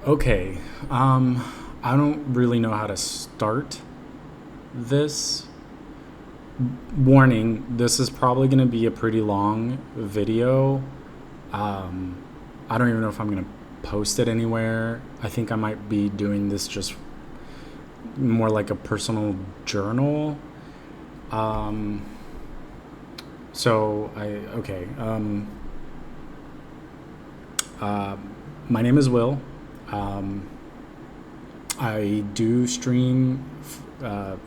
Okay. I don't really know how to start this. Warning, this is probably going to be a pretty long video. Um, I don't even know if I'm going to post it anywhere. I think I might be doing this just more like a personal journal. Um, okay. Uh, my name is Will. Um, I do stream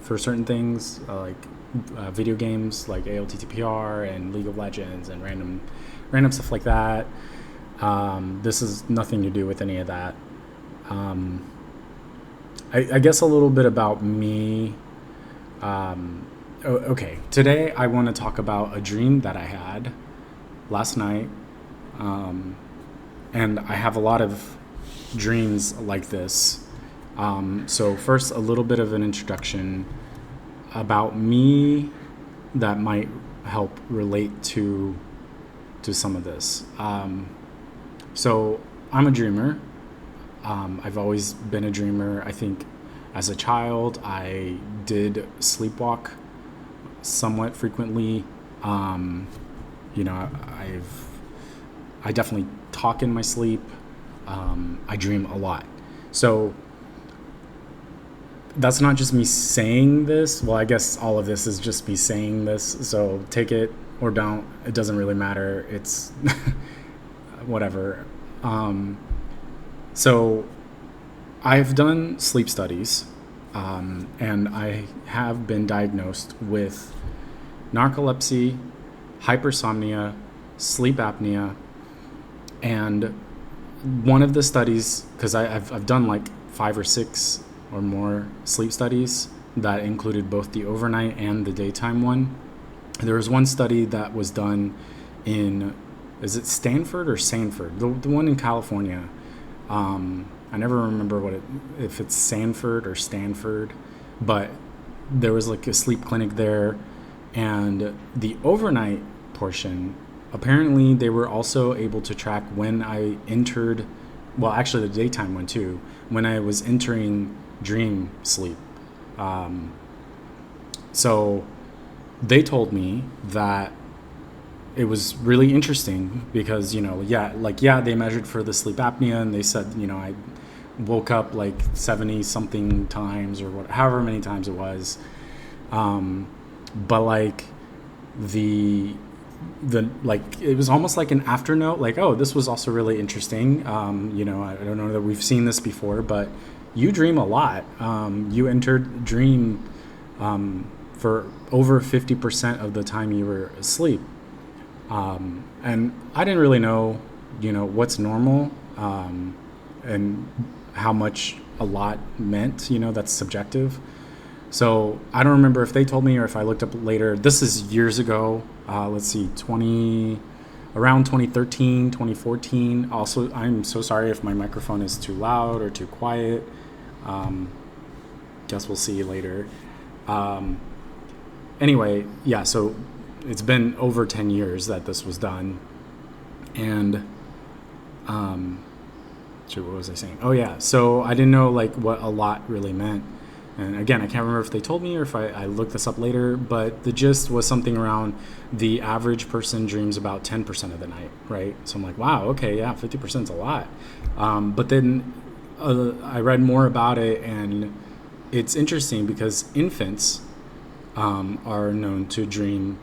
for certain things like video games like ALTTPR and League of Legends and random stuff like that. This is nothing to do with any of that. Um, I guess a little bit about me. Okay, today I want to talk about a dream that I had last night. Um, and I have a lot of dreams like this. So first, a little bit of an introduction about me that might help relate to some of this. So I'm a dreamer. I've always been a dreamer. I think as a child, I did sleepwalk somewhat frequently. Um, you know, I definitely talk in my sleep. I dream a lot. So that's not just me saying this. Well, I guess all of this is just me saying this. So take it or don't. It doesn't really matter. It's whatever. Um, so I've done sleep studies, and I have been diagnosed with narcolepsy, hypersomnia, sleep apnea, and one of the studies, because I've done like 5 or 6 or more sleep studies that included both the overnight and the daytime one. There was one study that was done in, is it Stanford or Sanford? The one in California. I never remember if it's Sanford or Stanford, but there was like a sleep clinic there, and the overnight portion, apparently they were also able to track when I entered, well, actually the daytime one too, when I was entering dream sleep. Um, so they told me that it was really interesting because, yeah, they measured for the sleep apnea and they said, I woke up like 70 something times or however many times it was. But like the like it was almost like an afternote, like, oh, this was also really interesting. I don't know that we've seen this before, but you dream a lot. You entered dream for over 50% of the time you were asleep. And I didn't really know, what's normal, and how much a lot meant. That's subjective. So I don't remember if they told me or if I looked up later. This is years ago. Let's see, around 2013, 2014. Also, I'm so sorry if my microphone is too loud or too quiet. Guess we'll see later. Um, anyway, yeah, so it's been over 10 years that this was done. And, what was I saying? Oh, yeah. So I didn't know like what a lot really meant. And again, I can't remember if they told me or if I looked this up later, but the gist was something around the average person dreams about 10% of the night, right? So I'm like, wow, okay, yeah, 50% is a lot. But then I read more about it, and it's interesting because infants are known to dream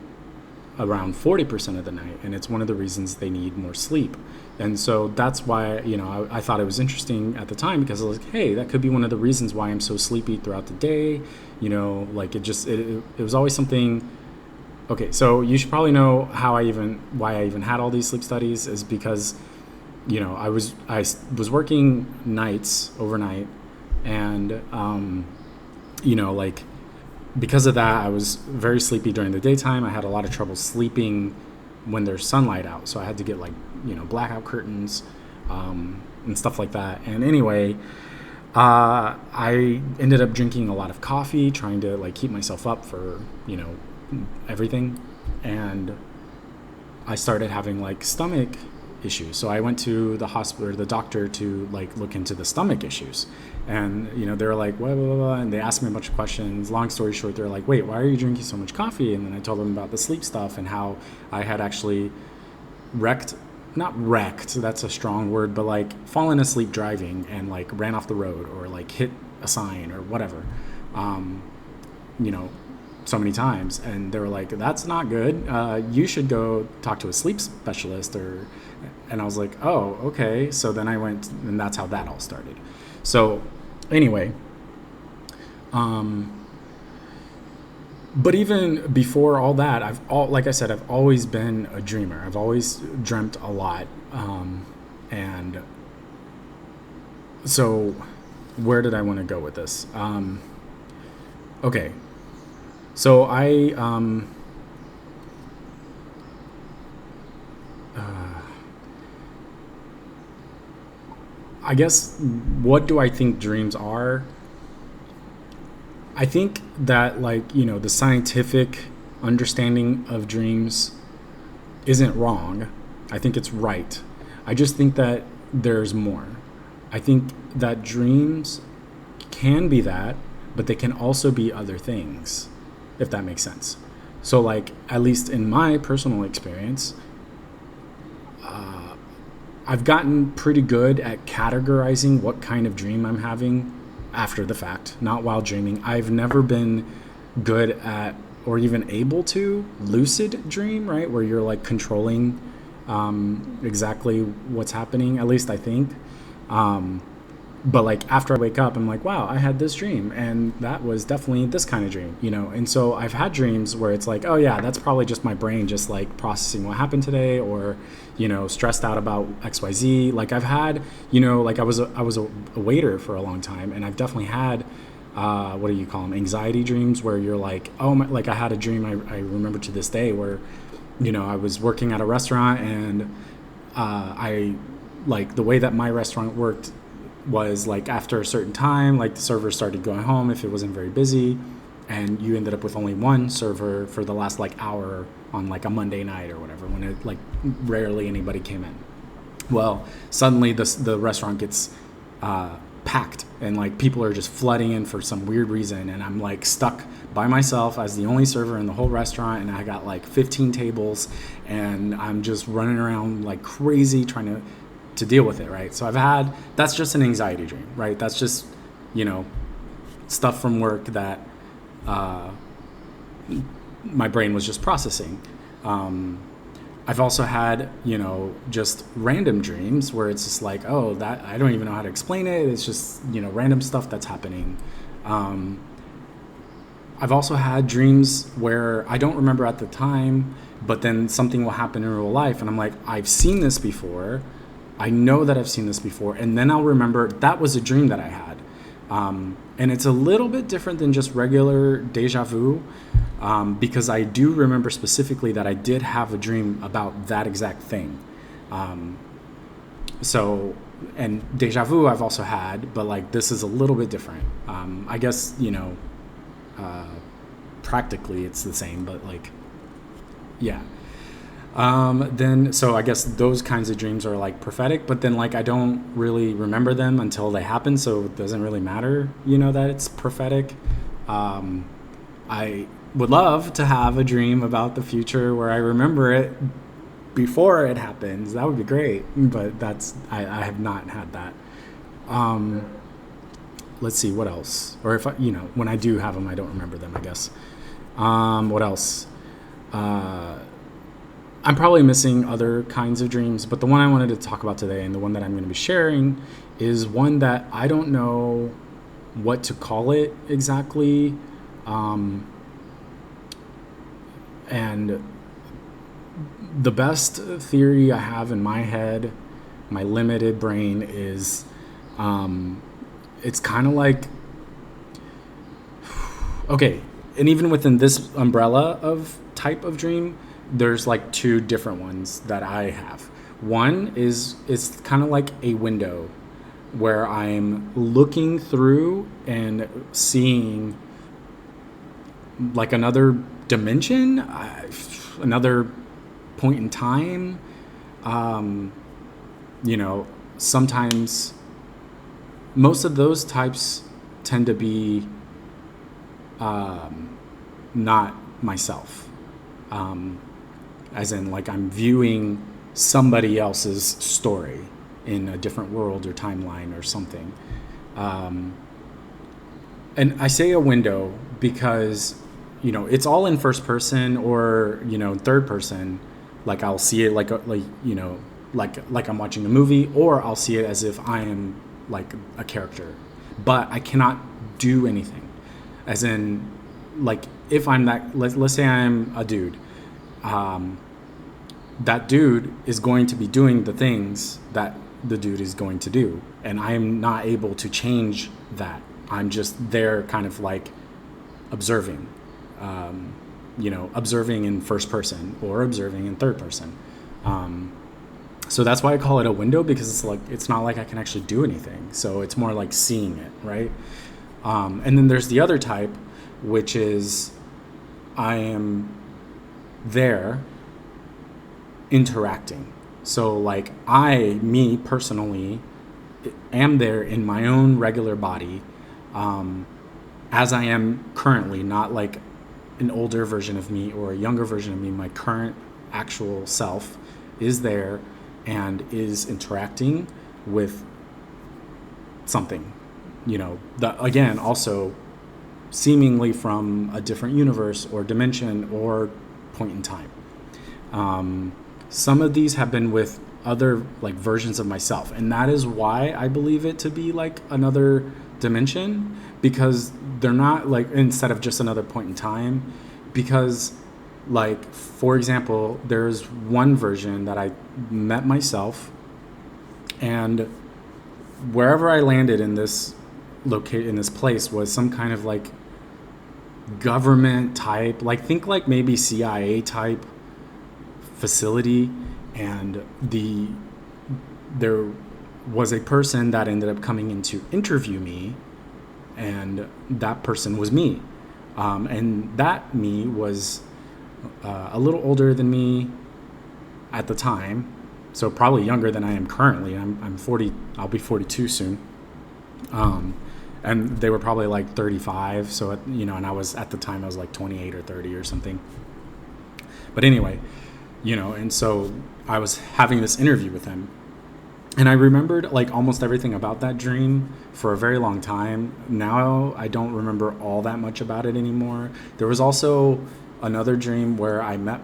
around 40% of the night, and it's one of the reasons they need more sleep. And so that's why, I thought it was interesting at the time, because I was like, hey, that could be one of the reasons why I'm so sleepy throughout the day. Like it was always something. Okay, so you should probably know why I even had all these sleep studies is because, I was working nights overnight, and, like, because of that, I was very sleepy during the daytime. I had a lot of trouble sleeping when there's sunlight out. So I had to get blackout curtains, and stuff like that. And anyway, I ended up drinking a lot of coffee, trying to like keep myself up for, everything. And I started having like stomach issues. So I went to the hospital, or the doctor, to like look into the stomach issues. And they were like, blah, blah, blah, blah, and they asked me a bunch of questions. Long story short, they're like, wait, why are you drinking so much coffee? And then I told them about the sleep stuff and how I had actually not wrecked, that's a strong word, but like fallen asleep driving and like ran off the road, or like hit a sign or whatever, you know, so many times. And they were like, that's not good. You should go talk to a sleep specialist. And I was like, oh, okay. So then I went, and that's how that all started. So anyway, but even before all that, like I said, I've always been a dreamer. I've always dreamt a lot. And so where did I want to go with this? Okay. So I guess, what do I think dreams are? I think that, like, the scientific understanding of dreams isn't wrong. I think it's right. I just think that there's more. I think that dreams can be that, but they can also be other things, if that makes sense. So, like, at least in my personal experience, I've gotten pretty good at categorizing what kind of dream I'm having after the fact, not while dreaming. I've never been good at, or even able to, lucid dream, right? Where you're like controlling exactly what's happening, at least I think. But like after I wake up, I'm like, wow, I had this dream, and that was definitely this kind of dream, And so I've had dreams where it's like, oh yeah, that's probably just my brain just like processing what happened today, or stressed out about XYZ. Like I've had, like I was a waiter for a long time, and I've definitely had what do you call them, anxiety dreams, where you're like, oh my, like I had a dream I remember to this day where I was working at a restaurant, and I, like, the way that my restaurant worked was like after a certain time, like the servers started going home if it wasn't very busy, and you ended up with only one server for the last like hour on like a Monday night or whatever, when it like rarely anybody came in. Well, suddenly the restaurant gets packed, and like people are just flooding in for some weird reason, and I'm like stuck by myself as the only server in the whole restaurant, and I got like 15 tables, and I'm just running around like crazy trying to deal with it, right? So that's just an anxiety dream, right? That's just, stuff from work that my brain was just processing. I've also had, just random dreams where it's just like, oh, that I don't even know how to explain it. It's just, random stuff that's happening. I've also had dreams where I don't remember at the time, but then something will happen in real life, and I'm like, I've seen this before. I know that I've seen this before, and then I'll remember that was a dream that I had. And it's a little bit different than just regular deja vu, because I do remember specifically that I did have a dream about that exact thing. So, and deja vu I've also had, but like this is a little bit different. I guess, practically it's the same, but like, yeah. Then, so I guess those kinds of dreams are like prophetic, but then like I don't really remember them until they happen, so it doesn't really matter, that it's prophetic. I would love to have a dream about the future where I remember it before it happens. That would be great, but I have not had that. Let's see, what else? Or if when I do have them, I don't remember them, I guess. What else? I'm probably missing other kinds of dreams, but the one I wanted to talk about today, and the one that I'm going to be sharing, is one that I don't know what to call it exactly. And the best theory I have in my head, my limited brain, is it's kind of like, okay, and even within this umbrella of type of dream, there's like two different ones that I have. One is it's kind of like a window where I'm looking through and seeing like another dimension, another point in time. you know, sometimes most of those types tend to be not myself. Um, as in, like, I'm viewing somebody else's story in a different world or timeline or something. Um, and I say a window because, you know, it's all in first person or, you know, third person. Like, I'll see it like you know, like I'm watching a movie, or I'll see it as if I am like a character, but I cannot do anything. As in, like, if I'm that, let's say I'm a dude, um, that dude is going to be doing the things that the dude is going to do, and I am not able to change that. I'm just there, kind of like observing, um, you know, observing in first person or observing in third person. Um, so that's why I call it a window, because it's like, it's not like I can actually do anything. So it's more like seeing it, right? And then there's the other type, which is I am there interacting. So, like, me personally, am there in my own regular body, um, as I am currently, not like an older version of me or a younger version of me. My current actual self is there and is interacting with something, you know, that, again, also seemingly from a different universe or dimension or point in time. Some of these have been with other, like, versions of myself, and that is why I believe it to be like another dimension, because they're not like, instead of just another point in time. Because, like, for example, there's one version that I met myself, and wherever I landed in this in this place was some kind of like government type, like, think like maybe CIA type facility. And there was a person that ended up coming in to interview me, and that person was me. And that me was a little older than me at the time, so probably younger than I am currently. I'm 40. I'll be 42 soon. And they were probably like 35. So, you know, and I was, at the time, I was like 28 or 30 or something. But anyway, you know, and so I was having this interview with him, and I remembered like almost everything about that dream for a very long time. Now I don't remember all that much about it anymore. There was also another dream where I met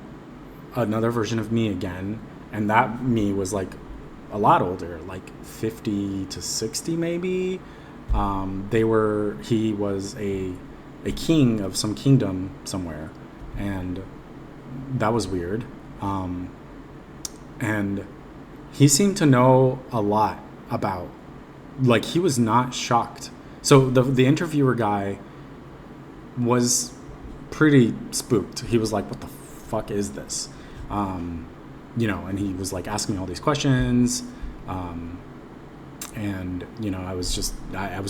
another version of me again, and that me was like a lot older, like 50 to 60 maybe. He was a king of some kingdom somewhere, and that was weird. And he seemed to know a lot about, like, he was not shocked. So the interviewer guy was pretty spooked. He was like, what the fuck is this? You know, and he was like asking me all these questions. And, you know, I was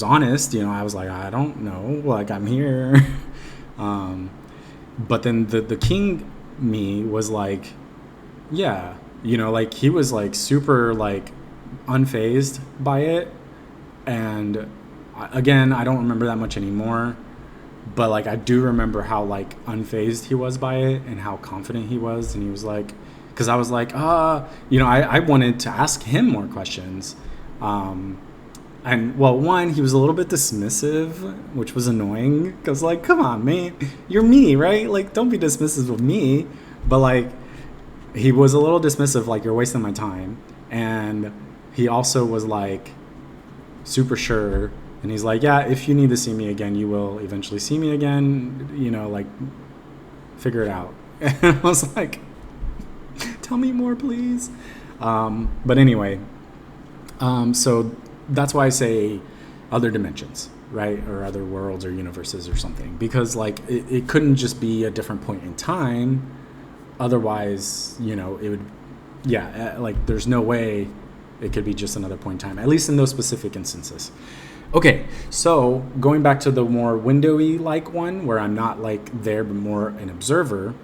honest, you know, I was like, I don't know, like, I'm here. But then the king me was like, yeah, you know, like, he was like super like unfazed by it. And again, I don't remember that much anymore, but like, I do remember how like unfazed he was by it and how confident he was. And he was like, because I was like, you know, I wanted to ask him more questions. And, well, one, he was a little bit dismissive, which was annoying, because, like, come on, man, you're me, right? Like, don't be dismissive of me. But, like, he was a little dismissive, like, you're wasting my time. And he also was, like, super sure. And he's like, yeah, if you need to see me again, you will eventually see me again. You know, like, figure it out. And I was like, tell me more, please. But anyway, so that's why I say other dimensions, right? Or other worlds or universes or something. Because, like, it couldn't just be a different point in time. Otherwise, you know, it would, yeah, like, there's no way it could be just another point in time, at least in those specific instances. Okay, so going back to the more windowy like one, where I'm not like there but more an observer.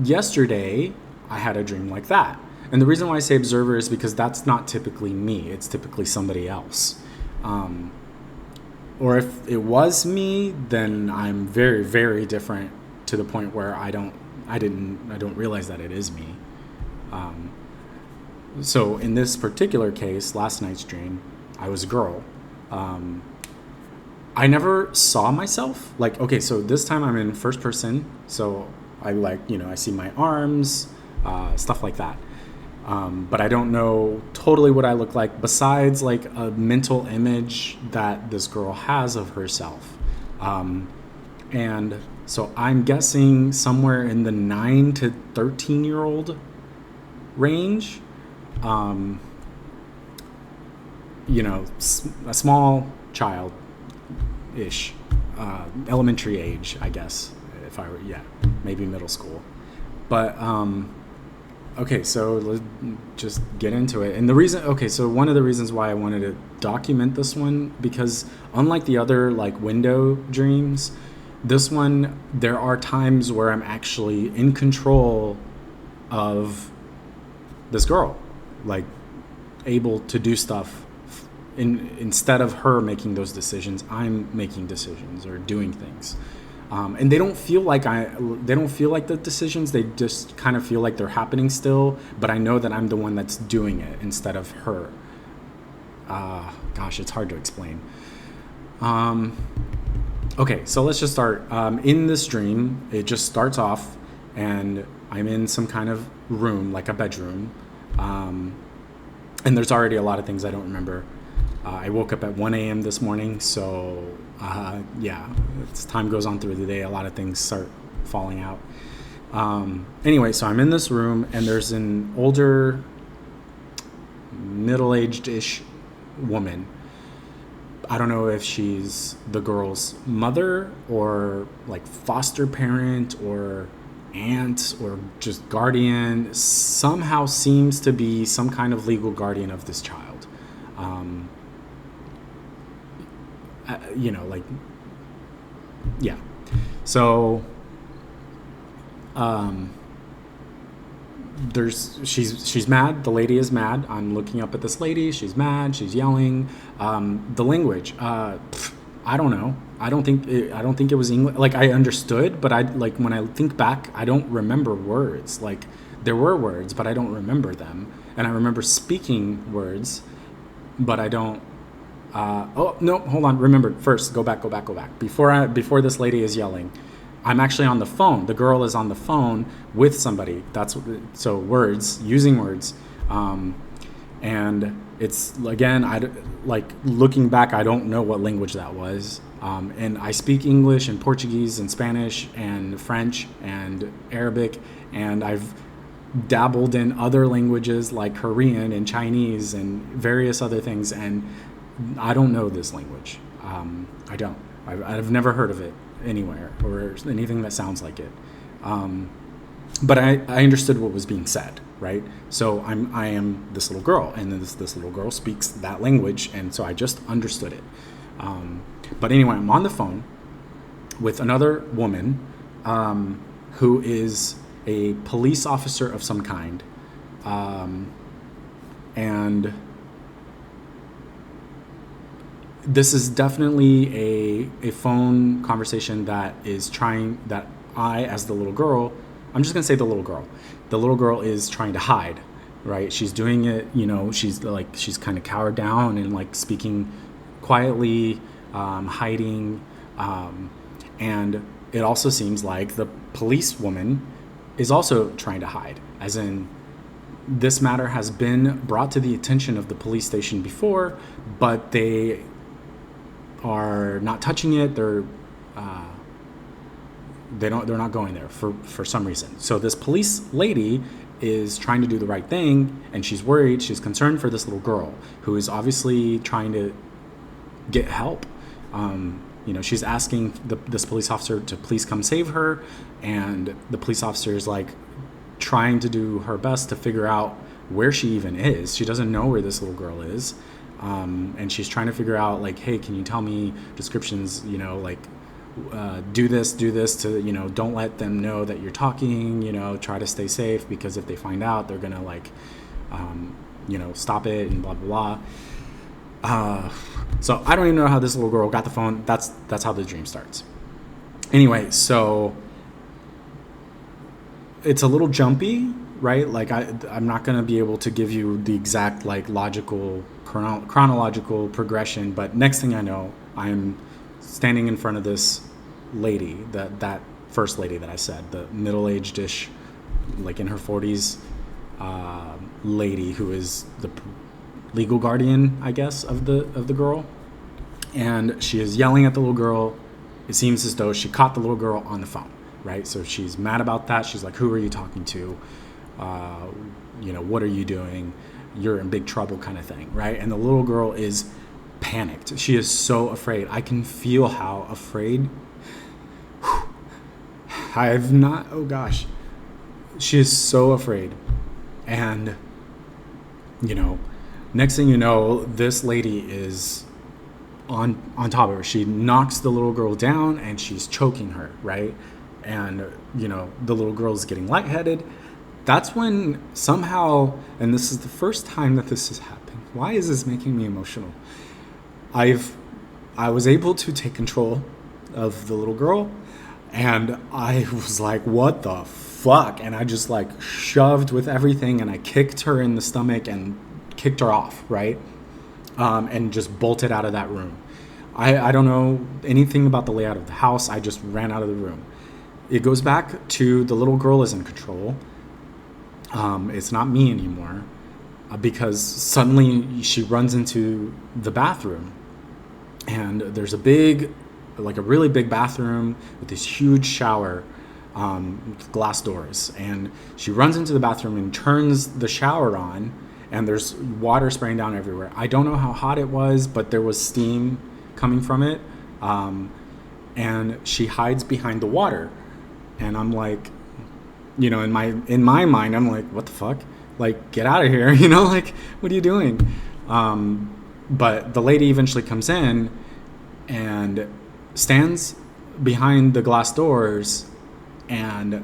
Yesterday I had a dream like that. And the reason why I say observer is because that's not typically me. It's typically somebody else. Or if it was me, then I'm very, very different to the point where I don't realize that it is me. So in this particular case, last night's dream, I was a girl. I never saw myself. Like, okay, so this time I'm in first person. So I see my arms, stuff like that. But I don't know totally what I look like besides like a mental image that this girl has of herself. And so I'm guessing somewhere in the 9 to 13-year-old range. A small child-ish, elementary age, I guess, if I were, maybe middle school. But, okay, so let's just get into it. And so one of the reasons why I wanted to document this one, because unlike the other like window dreams, this one, there are times where I'm actually in control of this girl, like able to do stuff instead of her making those decisions. I'm making decisions or doing things. And they don't feel like the decisions. They just kind of feel like they're happening still, but I know that I'm the one that's doing it instead of her. Gosh, it's hard to explain. Okay, so let's just start. In this dream, it just starts off and I'm in some kind of room, like a bedroom. And there's already a lot of things I don't remember. I woke up at 1 a.m. this morning, so as time goes on through the day, a lot of things start falling out. Anyway, so I'm in this room, and there's an older, middle-aged-ish woman. I don't know if she's the girl's mother or like foster parent or aunt or just guardian. Somehow seems to be some kind of legal guardian of this child. So she's mad. The lady is mad. I'm looking up at this lady. She's mad. She's yelling. The language, I don't know. I don't think it was English. Like, I understood, but when I think back, I don't remember words. Like, there were words, but I don't remember them. And I remember speaking words, but I don't. Oh no, hold on. Remember, first, go back. Before this lady is yelling, I'm actually on the phone. The girl is on the phone with somebody. So words, using words, and it's, again, looking back, I don't know what language that was. And I speak English and Portuguese and Spanish and French and Arabic, and I've dabbled in other languages like Korean and Chinese and various other things, and I don't know this language. I don't. I've never heard of it anywhere or anything that sounds like it. But I understood what was being said, right? So I am this little girl, and this little girl speaks that language, and so I just understood it. But anyway, I'm on the phone with another woman who is a police officer of some kind, and this is definitely a phone conversation that I, as the little girl, I'm just gonna say the little girl is trying to hide, right? She's doing it, she's kind of cowered down and like speaking quietly, hiding, and it also seems like the police woman is also trying to hide, as in, this matter has been brought to the attention of the police station before, but they are not touching it. They're not going there for some reason. So this police lady is trying to do the right thing, and she's worried. She's concerned for this little girl who is obviously trying to get help. She's asking this police officer to please come save her, and the police officer is like trying to do her best to figure out where she even is. She doesn't know where this little girl is. And she's trying to figure out, like, hey, can you tell me descriptions, do this to, don't let them know that you're talking, try to stay safe, because if they find out, they're going to, like, stop it and blah, blah, blah. So I don't even know how this little girl got the phone. That's how the dream starts. Anyway, so it's a little jumpy, right? Like I'm not going to be able to give you the exact like logical chronological progression, but next thing I know, I'm standing in front of this lady, that first lady that I said, the middle-aged-ish, like in her 40s, lady who is the legal guardian, I guess, of the girl, and she is yelling at the little girl. It seems as though she caught the little girl on the phone, right? So she's mad about that. She's like, "Who are you talking to? What are you doing? You're in big trouble," kind of thing, right? And the little girl is panicked. She is so afraid. I can feel how afraid. Oh gosh. She is so afraid. And, next thing you know, this lady is on top of her. She knocks the little girl down and she's choking her, right? And, the little girl is getting lightheaded. That's when somehow, and this is the first time that this has happened. Why is this making me emotional? I was able to take control of the little girl, and I was like, what the fuck? And I just like shoved with everything, and I kicked her in the stomach and kicked her off, right? And just bolted out of that room. I don't know anything about the layout of the house. I just ran out of the room. It goes back to the little girl is in control. It's not me anymore, because suddenly she runs into the bathroom, and there's a really big bathroom with this huge shower, with glass doors, and she runs into the bathroom and turns the shower on, and there's water spraying down everywhere. I don't know how hot it was, but there was steam coming from it, and she hides behind the water, and I'm like, in my mind, I'm like, what the fuck? Like, get out of here, like, what are you doing? But the lady eventually comes in and stands behind the glass doors and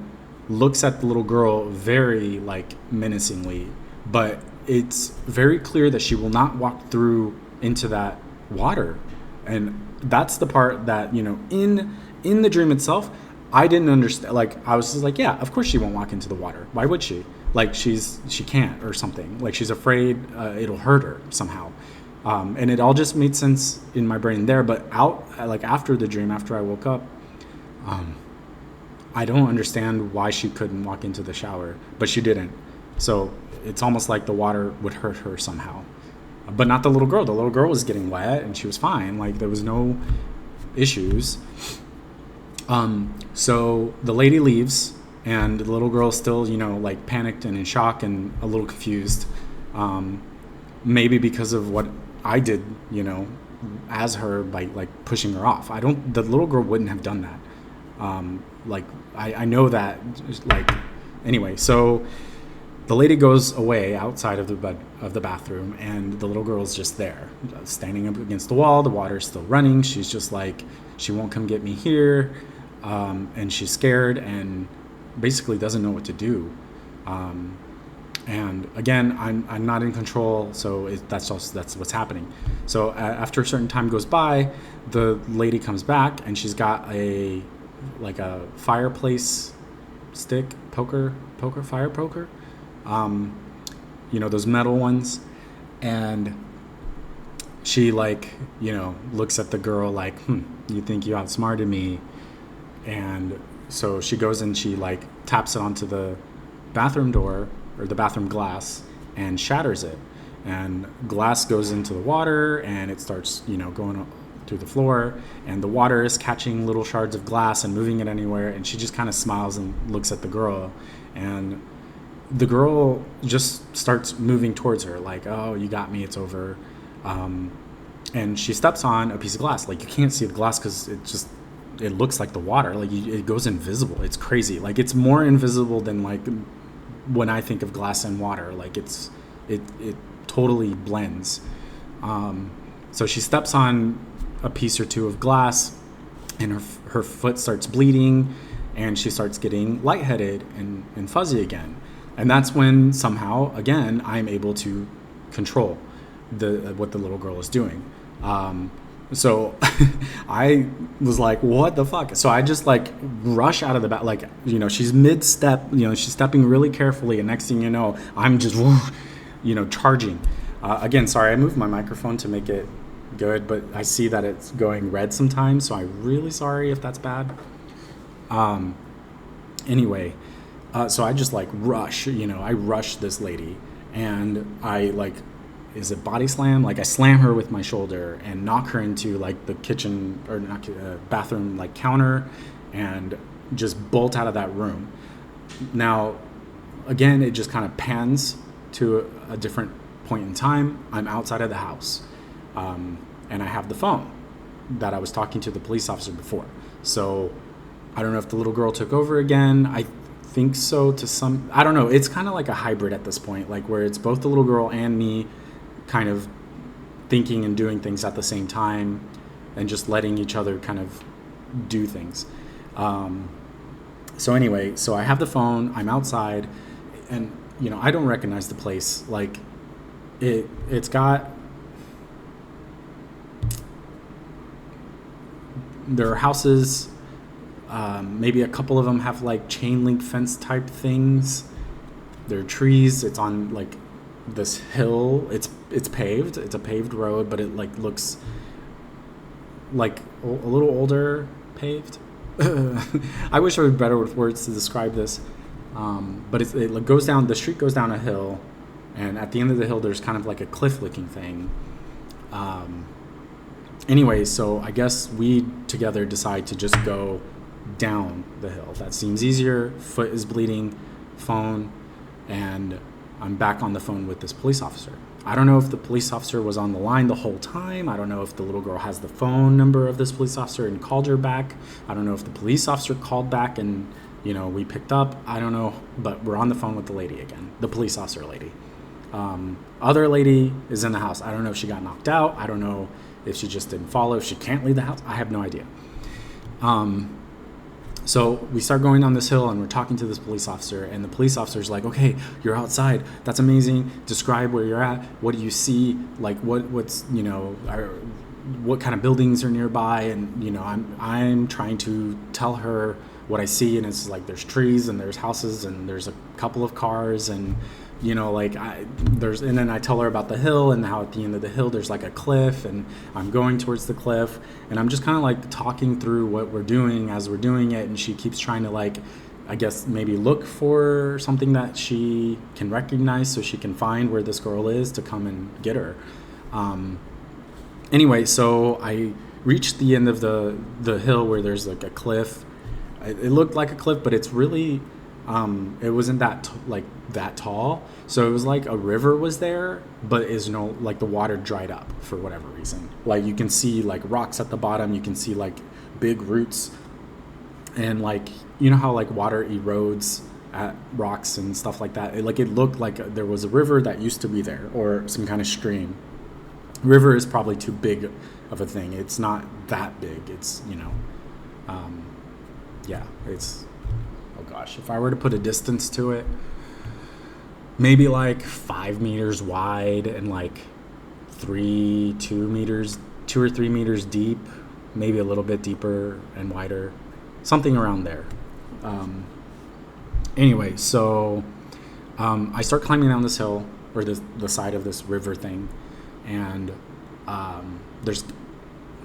looks at the little girl very, like, menacingly. But it's very clear that she will not walk through into that water. And that's the part that, in the dream itself, I didn't understand. Like, I was just like, yeah, of course she won't walk into the water. Why would she? Like, she can't or something. Like, she's afraid it'll hurt her somehow. And it all just made sense in my brain there. But after the dream, after I woke up, I don't understand why she couldn't walk into the shower, but she didn't. So it's almost like the water would hurt her somehow. But not the little girl. The little girl was getting wet and she was fine. Like, there was no issues. So the lady leaves, and the little girl still, like panicked and in shock and a little confused. Maybe because of what I did, as her, by like pushing her off. The little girl wouldn't have done that. I know that, like, anyway, so the lady goes away outside of the bathroom, and the little girl's just there, standing up against the wall. The water's still running. She's just like, she won't come get me here. And she's scared and basically doesn't know what to do. And again, I'm not in control, so that's what's happening. So after a certain time goes by, the lady comes back, and she's got a fireplace stick, fire poker, those metal ones, and she looks at the girl like, you think you outsmarted me. And so she goes and she taps it onto the bathroom door, or the bathroom glass, and shatters it. And glass goes into the water, and it starts, going through the floor, and the water is catching little shards of glass and moving it anywhere. And she just kind of smiles and looks at the girl, and the girl just starts moving towards her like, oh, you got me, it's over. And she steps on a piece of glass. Like, you can't see the glass because it looks like the water. Like, it goes invisible. It's crazy. Like, it's more invisible than when I think of glass and water. Like, it totally blends. So she steps on a piece or two of glass, and her foot starts bleeding, and she starts getting lightheaded and fuzzy again. And that's when somehow, again, I'm able to control what the little girl is doing. So I was like, what the fuck? So I just like rush out of the back, like, she's mid step, she's stepping really carefully. And next thing you know, I'm just, charging. Again, sorry, I moved my microphone to make it good, but I see that it's going red sometimes. So I'm really sorry if that's bad. Anyway, so I just like rush, I rush this lady, and I like, is it body slam? Like I slam her with my shoulder and knock her into like the kitchen or not bathroom like counter, and just bolt out of that room. Now, again, it just kind of pans to a different point in time. I'm outside of the house, and I have the phone that I was talking to the police officer before. So I don't know if the little girl took over again. I think so I don't know. It's kind of like a hybrid at this point, like where it's both the little girl and me kind of thinking and doing things at the same time, and just letting each other kind of do things. So anyway, so I have the phone, I'm outside, and I don't recognize the place. Like it's got, there are houses, maybe a couple of them have like chain link fence type things. There are trees. It's on like this hill. It's paved. It's a paved road, but it like looks like a little older paved. I wish I was better with words to describe this. But it goes down, the street goes down a hill, and at the end of the hill there's kind of like a cliff looking thing. Anyway, so I guess we together decide to just go down the hill. That seems easier. Foot is bleeding, phone, and I'm back on the phone with this police officer. I don't know if the police officer was on the line the whole time. I don't know if the little girl has the phone number of this police officer and called her back. I don't know if the police officer called back and, we picked up. I don't know, but we're on the phone with the lady again, the police officer lady. Other lady is in the house. I don't know if she got knocked out. I don't know if she just didn't follow, if she can't leave the house. I have no idea. So we start going down this hill, and we're talking to this police officer, and the police officer's like, okay, you're outside. That's amazing. Describe where you're at. What do you see? Like what's, what kind of buildings are nearby? And, I'm trying to tell her what I see, and it's like there's trees and there's houses and there's a couple of cars, and and then I tell her about the hill and how at the end of the hill there's like a cliff, and I'm going towards the cliff, and I'm just kind of like talking through what we're doing as we're doing it, and she keeps trying to like, I guess maybe look for something that she can recognize so she can find where this girl is to come and get her. Anyway, so I reached the end of the hill where there's like a cliff. It looked like a cliff, but it's really, it wasn't that tall. So it was like a river was there, but like the water dried up for whatever reason. Like you can see like rocks at the bottom. You can see like big roots, and like, how like water erodes at rocks and stuff like that. It looked like there was a river that used to be there, or some kind of stream. River is probably too big of a thing. It's not that big. It's, it's, oh gosh, if I were to put a distance to it, maybe like 5 meters wide and like 2 or 3 meters deep, maybe a little bit deeper and wider, something around there. Anyway, so I start climbing down this hill, or the side of this river thing, and there's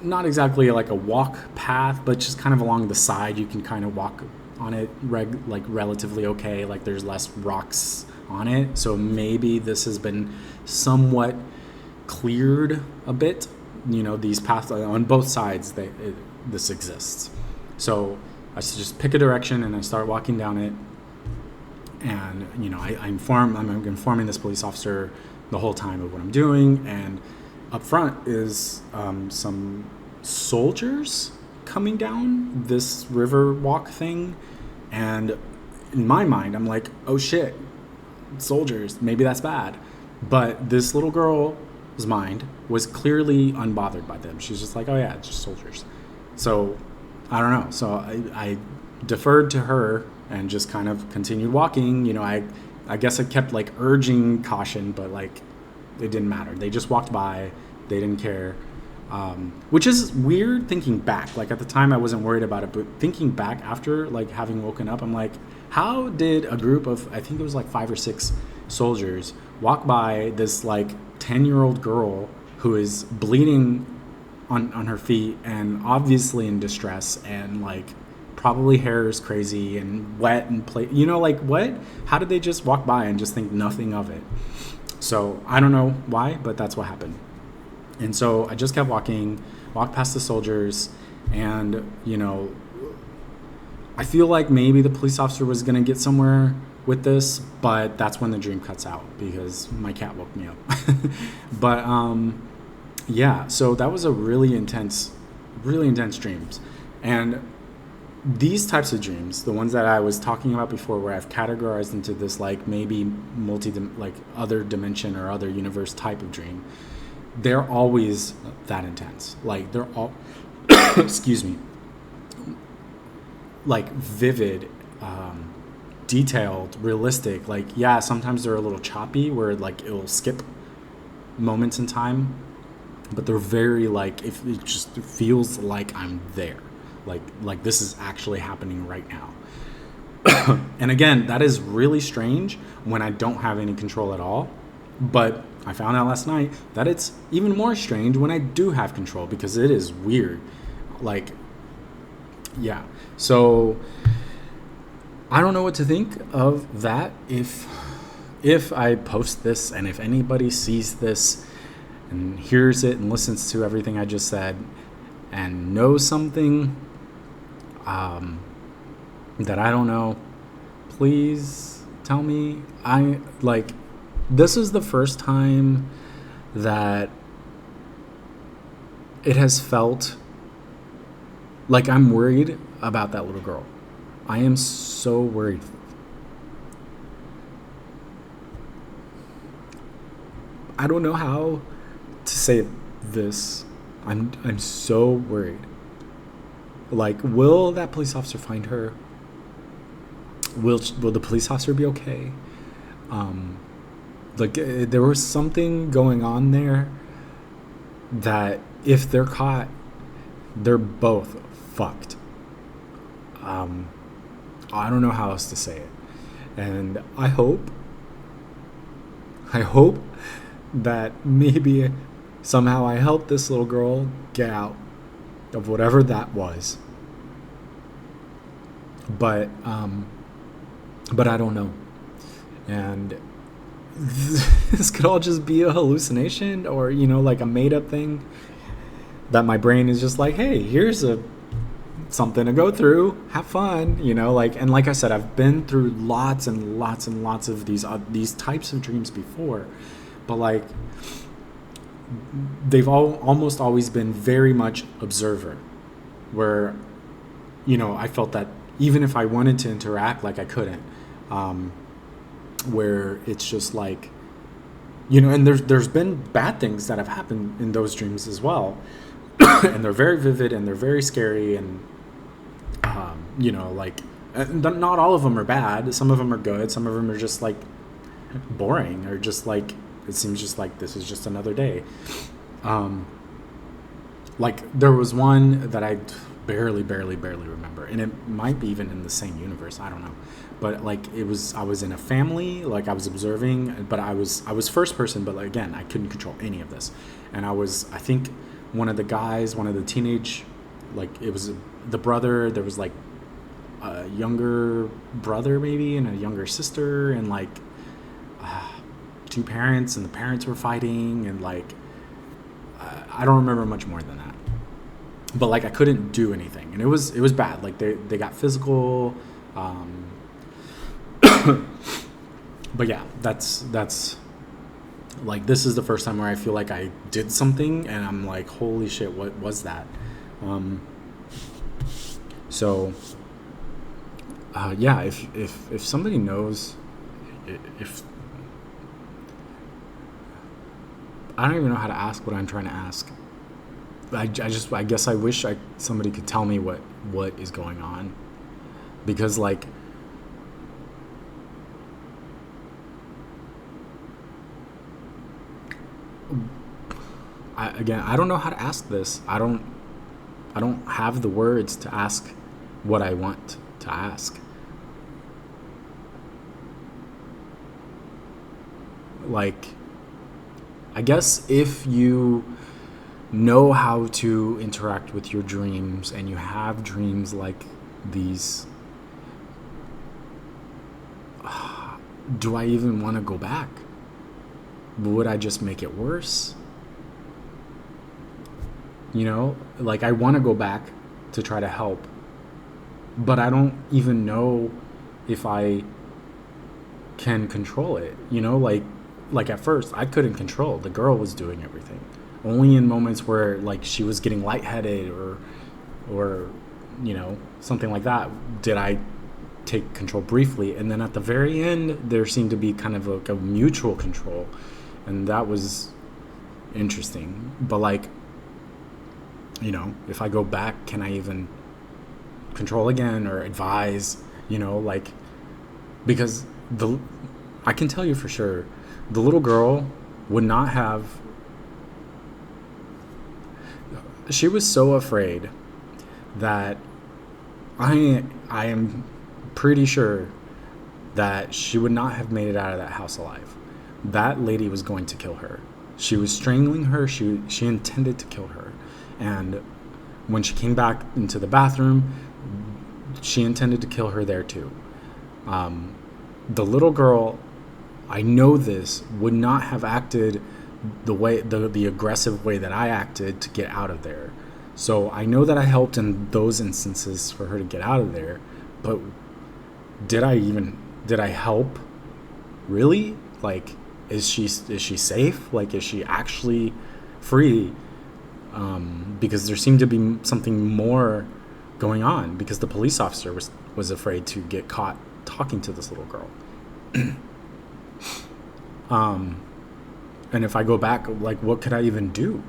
not exactly like a walk path, but just kind of along the side you can kind of walk on it relatively okay. Like there's less rocks on it, so maybe this has been somewhat cleared a bit. These paths on both sides, this exists. So I just pick a direction and I start walking down it, and I'm informing this police officer the whole time of what I'm doing. And up front is some soldiers coming down this river walk thing, and in my mind I'm like, oh shit, soldiers, maybe that's bad. But this little girl's mind was clearly unbothered by them. She's just like, oh yeah, it's just soldiers. So I don't know. So I deferred to her and just kind of continued walking. I I guess I kept like urging caution, but like it didn't matter. They just walked by. They didn't care. Which is weird thinking back. Like at the time I wasn't worried about it, but thinking back after like having woken up, I'm like, how did a group of, I think it was like 5 or 6 soldiers, walk by this like 10-year-old girl who is bleeding on her feet and obviously in distress, and like probably hair is crazy and wet and like what? How did they just walk by and just think nothing of it? So I don't know why, but that's what happened. And so I just kept walked past the soldiers, and I feel like maybe the police officer was going to get somewhere with this, but that's when the dream cuts out because my cat woke me up. But yeah, so that was a really intense dreams. And these types of dreams, the ones that I was talking about before, where I've categorized into this like maybe like other dimension or other universe type of dream, they're always that intense. Like they're all excuse me, like vivid, detailed, realistic. Like yeah, sometimes they're a little choppy where like it'll skip moments in time, but they're very like, if it just feels like I'm there, like this is actually happening right now. And again, that is really strange when I don't have any control at all. But I found out last night that it's even more strange when I do have control, because it is weird. Like, yeah. So I don't know what to think of that. If I post this and if anybody sees this and hears it and listens to everything I just said and knows something that I don't know, please tell me. This is the first time that it has felt like I'm worried about that little girl. I am so worried. I don't know how to say this. I'm so worried. Like, will that police officer find her? Will the police officer be okay? There was something going on there that if they're caught, they're both fucked. I don't know how else to say it. And I hope that maybe somehow I helped this little girl get out of whatever that was. But I don't know. And this could all just be a hallucination, or like a made up thing that my brain is just like, hey, here's something to go through, have fun, and like I said, I've been through lots and lots and lots of these types of dreams before, but like they've almost always been very much observer, where I felt that even if I wanted to interact, like I couldn't, where it's just like, and there's been bad things that have happened in those dreams as well. And they're very vivid and they're very scary, and not all of them are bad. Some of them are good. Some of them are just like boring, or just like it seems just like this is just another day. Like there was one that I barely remember, and it might be even in the same universe, I don't know, but like I was in a family, like I was observing, but I was first person, but again, I couldn't control any of this, and I think one of the teenage, like it was the brother, there was like a younger brother maybe and a younger sister, and like 2 parents, and the parents were fighting, and like I don't remember much more than that. But like I couldn't do anything, and it was bad. Like they got physical, but yeah, that's like, this is the first time where I feel like I did something and I'm like, holy shit, what was that? So yeah, if somebody knows, if I don't even know how to ask what I'm trying to ask. I guess I wish somebody could tell me what is going on, because like again, I don't know how to ask this. I don't have the words to ask what I want to ask. Like, I guess if you know how to interact with your dreams and you have dreams like these, do I even want to go back? Would I just make it worse? Like, I want to go back to try to help, but I don't even know if I can control it. Like at first I couldn't control. The girl was doing everything. Only in moments where like she was getting lightheaded or something like that did I take control briefly. And then at the very end there seemed to be kind of like a mutual control, and that was interesting. But like, if I go back, can I even control again or advise? Like, because I can tell you for sure the little girl would not have. She was so afraid that I am pretty sure that she would not have made it out of that house alive. That lady was going to kill her. She was strangling her. She intended to kill her. And when she came back into the bathroom, she intended to kill her there too. The little girl, I know this, would not have acted the aggressive way that I acted to get out of there. So I know that I helped in those instances for her to get out of there, but did I help? Really? Like, is she safe? Like, is she actually free? Because there seemed to be something more going on, because the police officer was afraid to get caught talking to this little girl. And if I go back, like, what could I even do?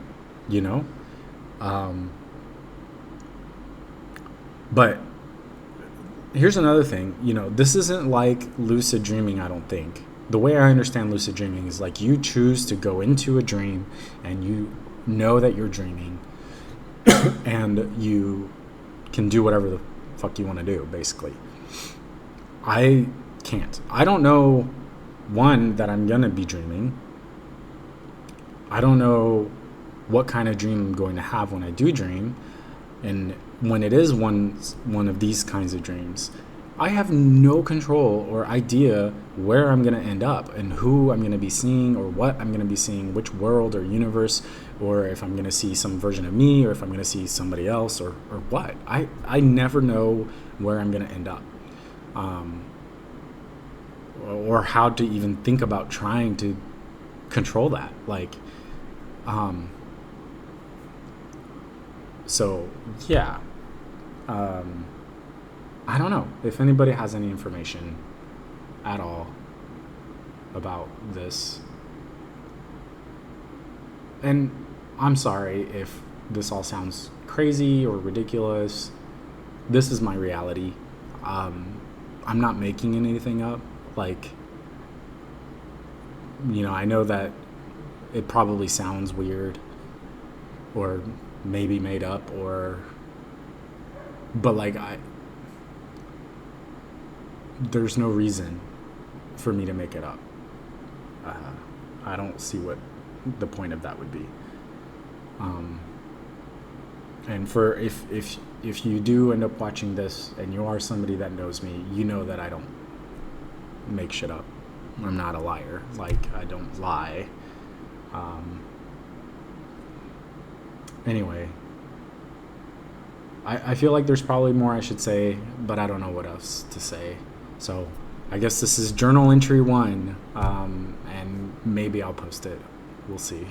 But here's another thing. This isn't like lucid dreaming, I don't think. The way I understand lucid dreaming is like you choose to go into a dream and you know that you're dreaming and you can do whatever the fuck you want to do, basically. I can't. I don't know, one, that I'm gonna be dreaming. I don't know what kind of dream I'm going to have when I do dream. And when it is one of these kinds of dreams, I have no control or idea where I'm going to end up and who I'm going to be seeing or what I'm going to be seeing, which world or universe, or if I'm going to see some version of me or if I'm going to see somebody else or what. I never know where I'm going to end up, or how to even think about trying to control that. Like, so yeah. I don't know if anybody has any information at all about this. And I'm sorry if this all sounds crazy or ridiculous. This is my reality. I'm not making anything up. Like, I know that it probably sounds weird or maybe made up, but like, there's no reason for me to make it up. I don't see what the point of that would be. And for if you do end up watching this and you are somebody that knows me, you know that I don't make shit up. I'm not a liar. Like, I don't lie. Anyway, I feel like there's probably more I should say, but I don't know what else to say. So I guess this is journal entry 1, and maybe I'll post it. We'll see.